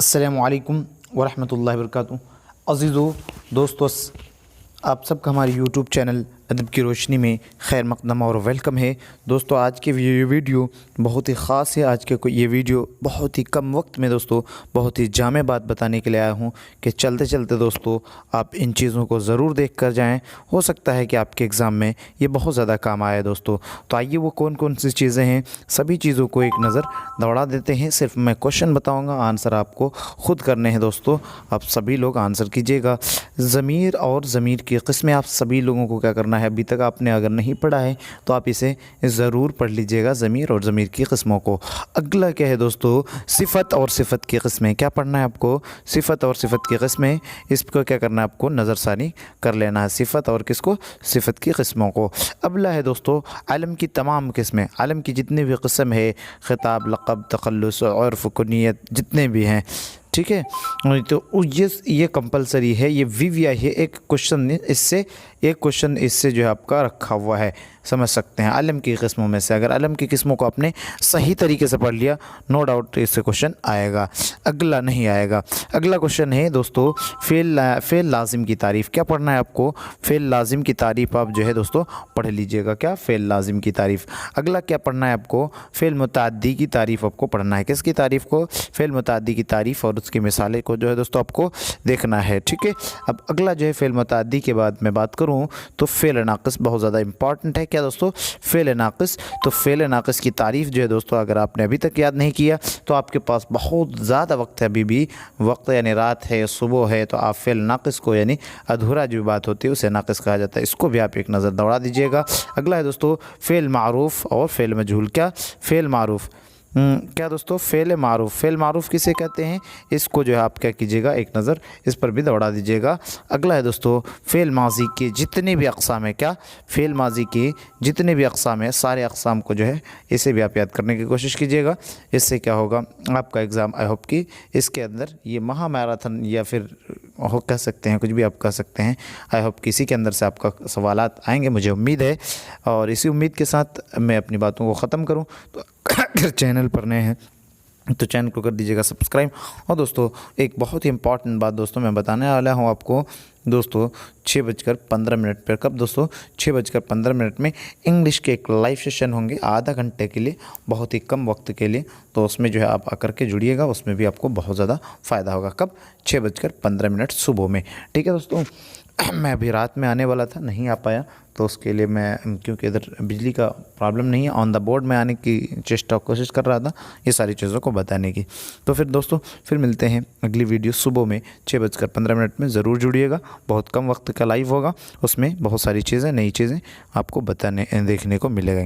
अस्सलामुअलैकुम वरहमतुल्लाहि वबरकातुहू। अज़ीज़ो दोस्तों, आप सबका हमारे यूट्यूब चैनल अदब की रोशनी में खैर मकदम और वेलकम है। दोस्तों, आज के ये वीडियो बहुत ही ख़ास है। आज के ये वीडियो बहुत ही कम वक्त में दोस्तों बहुत ही जामे बात बताने के लिए आया हूँ कि चलते चलते दोस्तों आप इन चीज़ों को ज़रूर देख कर जाएँ। हो सकता है कि आपके एग्ज़ाम में ये बहुत ज़्यादा काम आए दोस्तों। तो आइए वो कौन कौन सी चीज़ें हैं, सभी चीज़ों को एक नज़र दौड़ा देते हैं। सिर्फ मैं क्वेश्चन बताऊँगा, आंसर आपको ख़ुद करने हैं दोस्तों। आप सभी लोग आंसर कीजिएगा। ज़मीर और ज़मीर की क़िस्में आप सभी लोगों को क्या करना है, अभी तक आपने अगर नहीं पढ़ा है तो आप इसे ज़रूर पढ़ लीजिएगा, ज़मीर और ज़मीर की क़िस्मों को। अगला क्या है दोस्तों, सिफ़त और सिफ़त की क़िस्में। क्या पढ़ना है आपको, सिफ़त और सिफ़त की क़िस्में। इसको क्या करना है आपको, नज़रसानी कर लेना है, सिफ़त और किसको, सिफ़त की क़िस्मों को। अगला है दोस्तों अलम की तमाम क़िस्में। अलम की जितनी भी क़िस्म है, ख़िताब, लक़ब, तख़ल्लुस, उर्फ़, कुनियत, जितने भी हैं, ठीक है। तो ये कंपलसरी है, ये वीवीआई है। एक क्वेश्चन इससे जो है आपका रखा हुआ है, समझ सकते हैं। अलम की किस्मों में से अगर अलम की किस्मों को आपने सही तरीके से पढ़ लिया, नो डाउट इससे क्वेश्चन आएगा, अगला नहीं आएगा। अगला क्वेश्चन है दोस्तों फ़ेल लाजिम की तारीफ़। क्या पढ़ना है आपको, फ़ेल लाजिम की तारीफ़ आप जो है दोस्तों पढ़ लीजिएगा। क्या, फ़ेल लाजिम की तारीफ़। अगला क्या पढ़ना है आपको, फ़ेल मुतअद्दी की तारीफ़ आपको पढ़ना है। किसकी तारीफ़ को, फ़ेल मुतअद्दी की तारीफ़ और उसकी मिसालें को जो है दोस्तों आपको देखना है, ठीक है। अब अगला जो है फ़ेल मुतअद्दी के बाद मैं बात करूँ तो फ़ेल नाक़िस बहुत ज़्यादा इंपॉर्टेंट है। क्या दोस्तों, फ़ेल नाक़िस। तो फ़ेल नाक़िस की तारीफ़ जो है दोस्तों अगर आपने अभी तक याद नहीं किया तो आपके पास बहुत ज़्यादा वक्त है, अभी भी वक्त, यानी रात है, सुबह है, तो आप फ़ेल नाक़िस को, यानी अधूरा जो बात होती है उसे नाक़िस कहा जाता है, इसको भी आप एक नज़र दौड़ा दीजिएगा। अगला है दोस्तों फ़ेल मारूफ़ और फ़ेल मजहूल। क्या, फ़ेल मारूफ़। क्या दोस्तों, फ़ेल मारूफ़। फ़ेल मारूफ़ किसे कहते हैं, इसको जो है आप क्या कीजिएगा, एक नज़र इस पर भी दौड़ा दीजिएगा। अगला है दोस्तों फ़ेल माज़ी के जितने भी अक़साम है। क्या, फ़ेल माज़ी के जितने भी अक़साम है, सारे अक़साम को जो है इसे भी आप याद करने की कोशिश कीजिएगा। इससे क्या होगा, आपका एग्ज़ाम आई होप कि इसके अंदर ये महा मैराथन या फिर कह सकते हैं, कुछ भी आप कह सकते हैं, आई होप कि इसी के अंदर से आपका सवालात आएंगे, मुझे उम्मीद है। और इसी उम्मीद के साथ मैं अपनी बातों को ख़त्म करूँ तो अगर चैनल पर नए हैं तो चैनल को कर दीजिएगा सब्सक्राइब। और दोस्तों एक बहुत ही इंपॉर्टेंट बात दोस्तों मैं बताने वाला हूँ आपको दोस्तों, 6:15 पर। कब दोस्तों, 6:15 में इंग्लिश के एक लाइव सेशन होंगे आधा घंटे के लिए, बहुत ही कम वक्त के लिए। तो उसमें जो है आप आकर के जुड़िएगा, उसमें भी आपको बहुत ज़्यादा फ़ायदा होगा। कब, 6:15 सुबह में, ठीक है दोस्तों। मैं अभी रात में आने वाला था, नहीं आ पाया, तो उसके लिए मैं, क्योंकि इधर बिजली का प्रॉब्लम नहीं है, ऑन द बोर्ड में आने की कोशिश कर रहा था ये सारी चीज़ों को बताने की। तो फिर दोस्तों फिर मिलते हैं अगली वीडियो सुबह में 6:15 में। ज़रूर जुड़िएगा, बहुत कम वक्त का लाइव होगा, उसमें बहुत सारी चीज़ें, नई चीज़ें आपको बताने देखने को मिलेंगी।